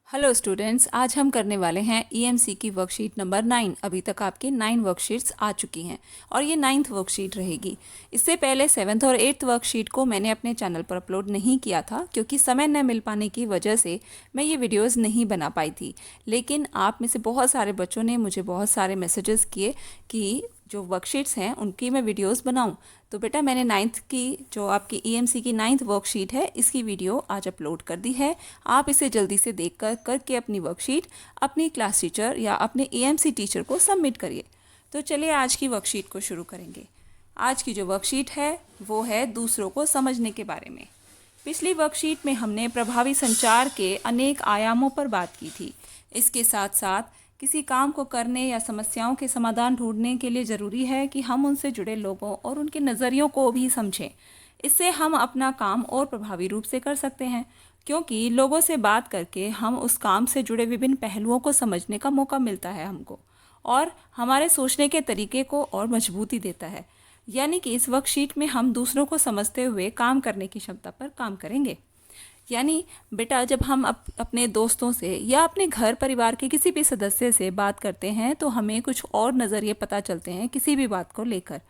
Hello students, आज हम करने वाले हैं ईएमसी की वर्कशीट नंबर 9। अभी तक आपके 9 वर्कशीट्स आ चुकी हैं और ये 9th वर्कशीट रहेगी। इससे पहले 7th और 8th वर्कशीट को मैंने अपने चैनल पर अपलोड नहीं किया था क्योंकि समय न मिल पाने की वजह से मैं ये वीडियोस नहीं बना पाई थी। लेकिन आप में से बहुत सारे बच्चों ने मुझे बहुत सारे मैसेजेस किए कि जो वर्कशीट्स हैं उनकी मैं वीडियोस बनाऊं। तो बेटा मैंने 9th की जो आपकी ईएमसी की 9th वर्कशीट है इसकी वीडियो आज अपलोड कर दी है। आप इसे जल्दी से देख करके अपनी वर्कशीट अपनी क्लास टीचर या अपने ईएमसी टीचर को सबमिट करिए। तो चलिए आज की वर्कशीट को शुरू करेंगे। आज की जो वर्कशीट है वो है दूसरों को समझने के बारे में। पिछली वर्कशीट में हमने प्रभावी संचार के अनेक आयामों पर बात की थी। इसके साथ साथ किसी काम को करने या समस्याओं के समाधान ढूंढने के लिए ज़रूरी है कि हम उनसे जुड़े लोगों और उनके नज़रियों को भी समझें। इससे हम अपना काम और प्रभावी रूप से कर सकते हैं, क्योंकि लोगों से बात करके हम उस काम से जुड़े विभिन्न पहलुओं को समझने का मौका मिलता है हमको, और हमारे सोचने के तरीके को और मजबूती देता है। यानी कि इस वर्कशीट में हम दूसरों को समझते हुए काम करने की क्षमता पर काम करेंगे। यानी बेटा जब हम अपने दोस्तों से या अपने घर परिवार के किसी भी सदस्य से बात करते हैं तो हमें कुछ और नज़रिए पता चलते हैं किसी भी बात को लेकर।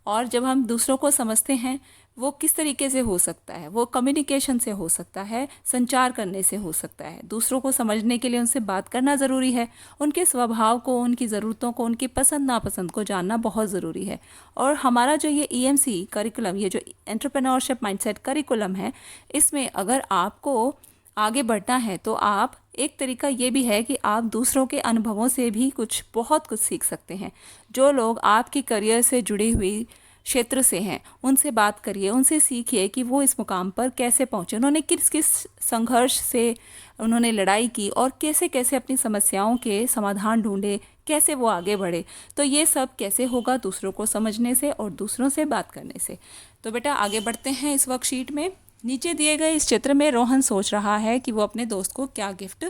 और जब हम दूसरों को समझते हैं वो किस तरीके से हो सकता है, वो कम्युनिकेशन से हो सकता है, संचार करने से हो सकता है। दूसरों को समझने के लिए उनसे बात करना ज़रूरी है, उनके स्वभाव को, उनकी ज़रूरतों को, उनकी पसंद नापसंद को जानना बहुत ज़रूरी है। और हमारा जो ये ईएमसी करिकुलम, ये जो एंटरप्रेन्योरशिप माइंडसेट करिकुलम है, इसमें अगर आपको आगे बढ़ना है तो आप एक तरीका ये भी है कि आप दूसरों के अनुभवों से भी बहुत कुछ सीख सकते हैं। जो लोग आपके करियर से जुड़ी हुई क्षेत्र से हैं उनसे बात करिए, उनसे सीखिए कि वो इस मुकाम पर कैसे पहुंचे, उन्होंने किस किस संघर्ष से उन्होंने लड़ाई की और कैसे कैसे अपनी समस्याओं के समाधान ढूंढे, कैसे वो आगे बढ़े। तो ये सब कैसे होगा? दूसरों को समझने से और दूसरों से बात करने से। तो बेटा आगे बढ़ते हैं इस वर्कशीट में। नीचे दिए गए इस चित्र में रोहन सोच रहा है कि वो अपने दोस्त को क्या गिफ्ट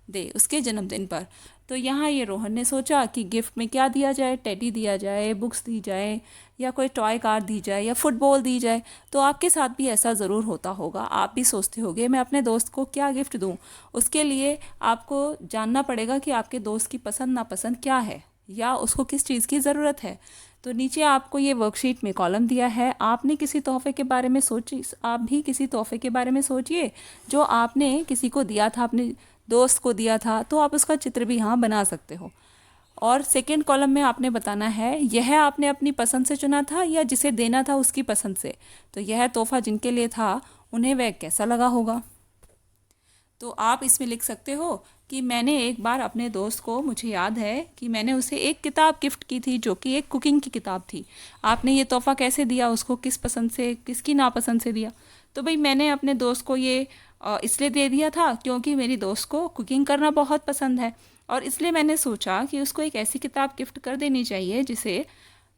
दे उसके जन्मदिन पर। तो यहाँ ये रोहन ने सोचा कि गिफ्ट में क्या दिया जाए, टेडी दिया जाए, बुक्स दी जाए, या कोई टॉय कार दी जाए, या फुटबॉल दी जाए। तो आपके साथ भी ऐसा ज़रूर होता होगा, आप भी सोचते होंगे मैं अपने दोस्त को क्या गिफ्ट दूँ। उसके लिए आपको जानना पड़ेगा कि आपके दोस्त की पसंद नापसंद क्या है या उसको किस चीज़ की ज़रूरत है। तो नीचे आपको ये वर्कशीट में कॉलम दिया है। आपने किसी तोहफे के बारे में सोची, आप भी किसी तोहफे के बारे में सोचिए जो आपने किसी को दिया था, अपने दोस्त को दिया था। तो आप उसका चित्र भी यहाँ बना सकते हो। और सेकेंड कॉलम में आपने बताना है यह आपने अपनी पसंद से चुना था या जिसे देना था उसकी पसंद से। तो यह तोहफा जिनके लिए था उन्हें वह कैसा लगा होगा। तो आप इसमें लिख सकते हो कि मैंने एक बार अपने दोस्त को, मुझे याद है कि मैंने उसे एक किताब गिफ्ट की थी जो कि एक कुकिंग की किताब थी। आपने ये तोहफा कैसे दिया, उसको किस पसंद से, किसकी नापसंद से दिया? तो भाई मैंने अपने दोस्त को ये इसलिए दे दिया था क्योंकि मेरी दोस्त को कुकिंग करना बहुत पसंद है, और इसलिए मैंने सोचा कि उसको एक ऐसी किताब गिफ्ट कर देनी चाहिए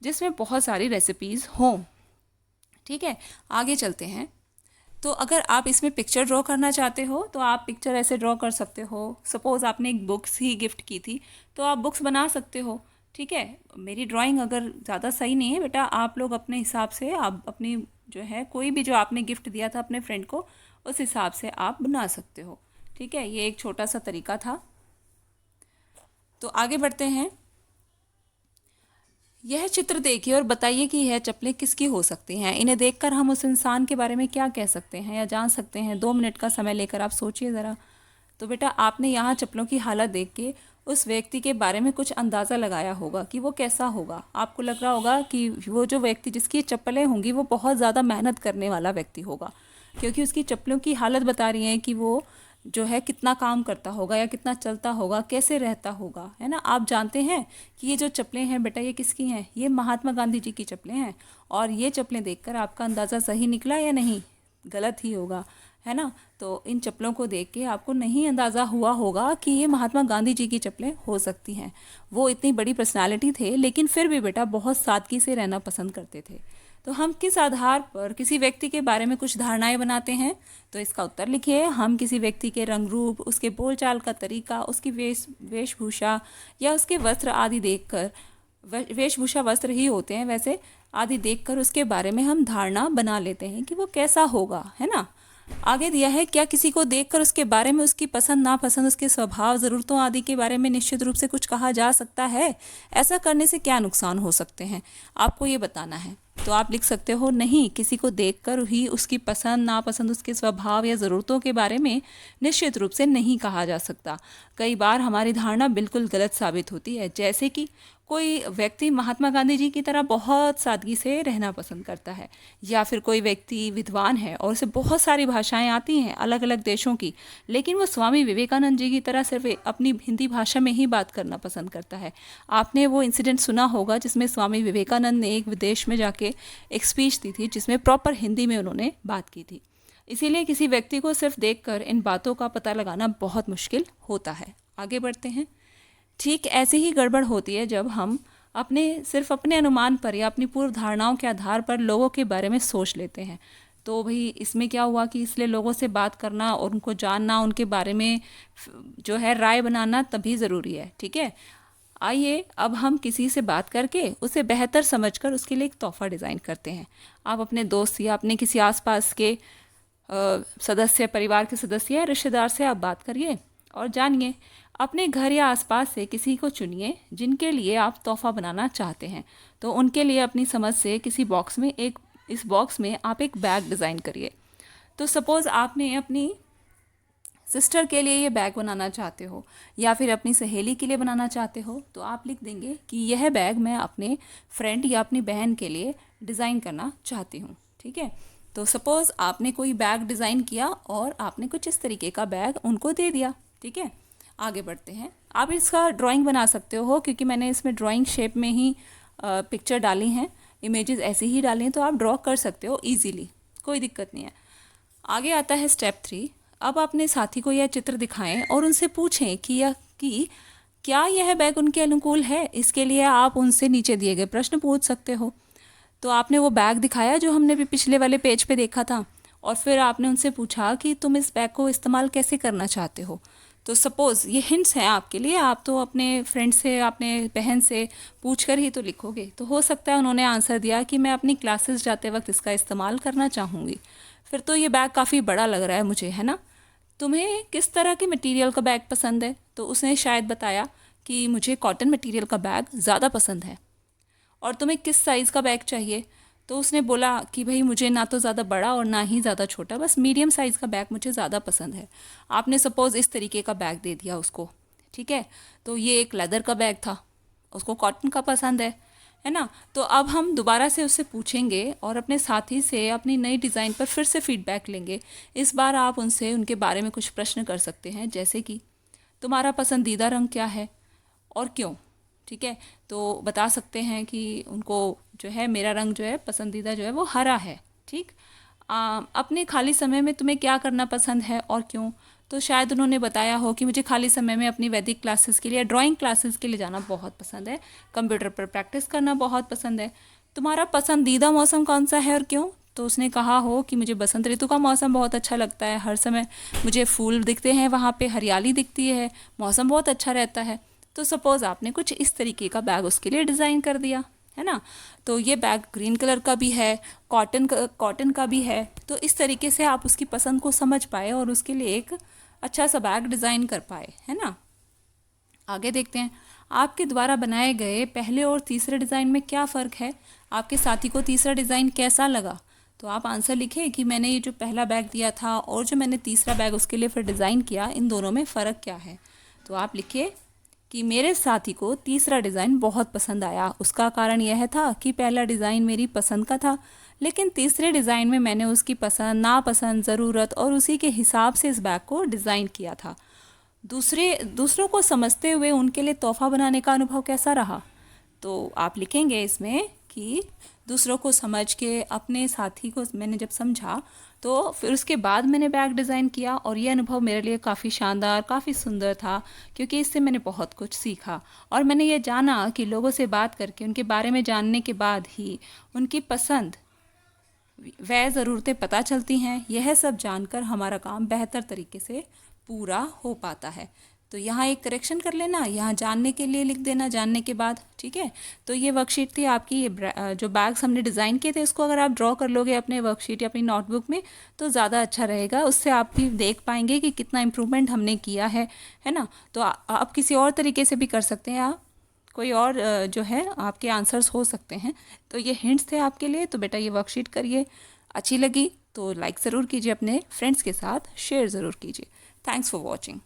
जिसमें बहुत सारी रेसिपीज़ हों। ठीक है, आगे चलते हैं। तो अगर आप इसमें पिक्चर ड्रॉ करना चाहते हो तो आप पिक्चर ऐसे ड्रॉ कर सकते हो। सपोज़ आपने एक बुक्स ही गिफ्ट की थी तो आप बुक्स बना सकते हो। ठीक है, मेरी ड्राइंग अगर ज़्यादा सही नहीं है बेटा, आप लोग अपने हिसाब से, आप अपनी जो है कोई भी जो आपने गिफ्ट दिया था अपने फ्रेंड को उस हिसाब से आप बना सकते हो। ठीक है, ये एक छोटा सा तरीका था। तो आगे बढ़ते हैं। यह चित्र देखिए और बताइए कि यह चप्पलें किसकी हो सकती हैं। इन्हें देखकर हम उस इंसान के बारे में क्या कह सकते हैं या जान सकते हैं। 2 मिनट का समय लेकर आप सोचिए ज़रा। तो बेटा आपने यहाँ चप्पलों की हालत देख के उस व्यक्ति के बारे में कुछ अंदाज़ा लगाया होगा कि वो कैसा होगा। आपको लग रहा होगा कि वो जो व्यक्ति जिसकी चप्पलें होंगी वो बहुत ज़्यादा मेहनत करने वाला व्यक्ति होगा, क्योंकि उसकी चप्पलों की हालत बता रही है कि वो जो है कितना काम करता होगा या कितना चलता होगा, कैसे रहता होगा, है ना। आप जानते हैं कि ये जो चप्पलें हैं बेटा ये किसकी हैं? ये महात्मा गांधी जी की चप्पलें हैं। और ये चप्पलें देखकर आपका अंदाज़ा सही निकला या नहीं? गलत ही होगा, है ना। तो इन चप्पलों को देख के आपको नहीं अंदाज़ा हुआ होगा कि ये महात्मा गांधी जी की चप्पलें हो सकती हैं। वो इतनी बड़ी पर्सनालिटी थे लेकिन फिर भी बेटा बहुत सादगी से रहना पसंद करते थे। तो हम किस आधार पर किसी व्यक्ति के बारे में कुछ धारणाएं बनाते हैं? तो इसका उत्तर लिखिए। हम किसी व्यक्ति के रंग रूप, उसके बोलचाल का तरीका, उसकी वेशभूषा या उसके वस्त्र आदि देखकर, वेशभूषा वस्त्र ही होते हैं वैसे, आदि देखकर उसके बारे में हम धारणा बना लेते हैं कि वो कैसा होगा, है ना। आगे दिया है, क्या किसी को देखकर उसके बारे में उसकी पसंद नापसंद, उसके स्वभाव, ज़रूरतों आदि के बारे में निश्चित रूप से कुछ कहा जा सकता है? ऐसा करने से क्या नुकसान हो सकते हैं, आपको ये बताना है। तो आप लिख सकते हो, नहीं, किसी को देखकर ही उसकी पसंद नापसंद, उसके स्वभाव या ज़रूरतों के बारे में निश्चित रूप से नहीं कहा जा सकता। कई बार हमारी धारणा बिल्कुल गलत साबित होती है। जैसे कि कोई व्यक्ति महात्मा गांधी जी की तरह बहुत सादगी से रहना पसंद करता है, या फिर कोई व्यक्ति विद्वान है और उसे बहुत सारी भाषाएं आती हैं अलग अलग देशों की, लेकिन वो स्वामी विवेकानंद जी की तरह सिर्फ अपनी हिंदी भाषा में ही बात करना पसंद करता है। आपने वो इंसिडेंट सुना होगा जिसमें स्वामी विवेकानंद ने एक विदेश में जाके एक स्पीच दी थी जिसमें प्रॉपर हिंदी में उन्होंने बात की थी। इसीलिए किसी व्यक्ति को सिर्फ देखकर इन बातों का पता लगाना बहुत मुश्किल होता है। आगे बढ़ते हैं। ठीक ऐसे ही गड़बड़ होती है जब हम सिर्फ अपने अनुमान पर या अपनी पूर्व धारणाओं के आधार पर लोगों के बारे में सोच लेते हैं। तो भाई इसमें क्या हुआ कि इसलिए लोगों से बात करना और उनको जानना, उनके बारे में जो है राय बनाना तभी ज़रूरी है। ठीक है, आइए अब हम किसी से बात करके उसे बेहतर समझकर उसके लिए एक तोहफा डिज़ाइन करते हैं। आप अपने दोस्त या अपने किसी आसपास के सदस्य, परिवार के सदस्य या रिश्तेदार से आप बात करिए और जानिए। अपने घर या आसपास से किसी को चुनिए जिनके लिए आप तोहफा बनाना चाहते हैं। तो उनके लिए अपनी समझ से किसी बॉक्स में इस बॉक्स में आप एक बैग डिज़ाइन करिए। तो सपोज़ आपने अपनी सिस्टर के लिए ये बैग बनाना चाहते हो या फिर अपनी सहेली के लिए बनाना चाहते हो, तो आप लिख देंगे कि यह बैग मैं अपने फ्रेंड या अपनी बहन के लिए डिज़ाइन करना चाहती हूँ। ठीक है, तो सपोज़ आपने कोई बैग डिज़ाइन किया और आपने कुछ इस तरीके का बैग उनको दे दिया। ठीक है, आगे बढ़ते हैं। आप इसका ड्राइंग बना सकते हो, क्योंकि मैंने इसमें ड्राइंग शेप में ही पिक्चर डाली हैं, इमेजेस ऐसे ही डाली हैं, तो आप ड्रॉ कर सकते हो ईजीली, कोई दिक्कत नहीं है। आगे आता है स्टेप 3। अब अपने साथी को यह चित्र दिखाएं और उनसे पूछें कि क्या यह बैग उनके अनुकूल है। इसके लिए आप उनसे नीचे दिए गए प्रश्न पूछ सकते हो। तो आपने वो बैग दिखाया जो हमने भी पिछले वाले पेज पे देखा था, और फिर आपने उनसे पूछा कि तुम इस बैग को इस्तेमाल कैसे करना चाहते हो। तो सपोज़ ये हिंट्स हैं आपके लिए, आप तो अपने फ्रेंड से, अपने बहन से पूछ कर ही तो लिखोगे। तो हो सकता है उन्होंने आंसर दिया कि मैं अपनी क्लासेस जाते वक्त इसका इस्तेमाल करना चाहूँगी। फिर तो ये बैग काफ़ी बड़ा लग रहा है मुझे, है ना। तुम्हें किस तरह के मटेरियल का बैग पसंद है। तो उसने शायद बताया कि मुझे कॉटन मटेरियल का बैग ज़्यादा पसंद है। और तुम्हें किस साइज़ का बैग चाहिए। तो उसने बोला कि भाई मुझे ना तो ज़्यादा बड़ा और ना ही ज़्यादा छोटा, बस मीडियम साइज़ का बैग मुझे ज़्यादा पसंद है। आपने सपोज़ इस तरीके का बैग दे दिया उसको। ठीक है, तो ये एक लेदर का बैग था, उसको कॉटन का पसंद है ना। तो अब हम दोबारा से उससे पूछेंगे और अपने साथी से अपनी नई डिज़ाइन पर फिर से फीडबैक लेंगे। इस बार आप उनसे उनके बारे में कुछ प्रश्न कर सकते हैं, जैसे कि तुम्हारा पसंदीदा रंग क्या है और क्यों। ठीक है, तो बता सकते हैं कि उनको जो है मेरा रंग जो है पसंदीदा जो है वो हरा है। ठीक, अपने खाली समय में तुम्हें क्या करना पसंद है और क्यों। तो शायद उन्होंने बताया हो कि मुझे खाली समय में अपनी वैदिक क्लासेस के लिए, ड्राइंग क्लासेस के लिए जाना बहुत पसंद है, कंप्यूटर पर प्रैक्टिस करना बहुत पसंद है। तुम्हारा पसंदीदा मौसम कौन सा है और क्यों। तो उसने कहा हो कि मुझे बसंत ऋतु का मौसम बहुत अच्छा लगता है, हर समय मुझे फूल दिखते हैं, वहाँ पे हरियाली दिखती है, मौसम बहुत अच्छा रहता है। तो सपोज़ आपने कुछ इस तरीके का बैग उसके लिए डिज़ाइन कर दिया, है ना। तो ये बैग ग्रीन कलर का भी है, कॉटन का भी है। तो इस तरीके से आप उसकी पसंद को समझ पाए और उसके लिए एक अच्छा सा बैग डिज़ाइन कर पाए, है ना। आगे देखते हैं, आपके द्वारा बनाए गए पहले और तीसरे डिज़ाइन में क्या फ़र्क है। आपके साथी को तीसरा डिज़ाइन कैसा लगा। तो आप आंसर लिखें कि मैंने ये जो पहला बैग दिया था और जो मैंने तीसरा बैग उसके लिए फिर डिज़ाइन किया, इन दोनों में फ़र्क क्या है। तो आप लिखिए कि मेरे साथी को तीसरा डिज़ाइन बहुत पसंद आया। उसका कारण यह था कि पहला डिज़ाइन मेरी पसंद का था, लेकिन तीसरे डिज़ाइन में मैंने उसकी पसंद, नापसंद, ज़रूरत और उसी के हिसाब से इस बैग को डिज़ाइन किया था। दूसरों को समझते हुए उनके लिए तोहफा बनाने का अनुभव कैसा रहा। तो आप लिखेंगे इसमें कि दूसरों को समझ के अपने साथी को मैंने जब समझा तो फिर उसके बाद मैंने बैग डिज़ाइन किया, और ये अनुभव मेरे लिए काफ़ी शानदार, काफ़ी सुंदर था, क्योंकि इससे मैंने बहुत कुछ सीखा और मैंने ये जाना कि लोगों से बात करके, उनके बारे में जानने के बाद ही उनकी पसंद वह ज़रूरतें पता चलती हैं। यह सब जानकर हमारा काम बेहतर तरीके से पूरा हो पाता है। तो यहाँ एक करेक्शन कर लेना, यहाँ जानने के लिए लिख देना जानने के बाद, ठीक है। तो ये वर्कशीट थी आपकी, ये जो बैग्स हमने डिज़ाइन किए थे इसको अगर आप ड्रॉ कर लोगे अपने वर्कशीट या अपनी नोटबुक में तो ज़्यादा अच्छा रहेगा, उससे आप भी देख पाएंगे कि कितना इम्प्रूवमेंट हमने किया है ना। तो आप किसी और तरीके से भी कर सकते हैं, आप कोई और जो है आपके आंसर्स हो सकते हैं। तो ये हिंट्स थे आपके लिए। तो बेटा ये वर्कशीट करिए, अच्छी लगी तो लाइक ज़रूर कीजिए, अपने फ्रेंड्स के साथ शेयर ज़रूर कीजिए। Thanks for watching.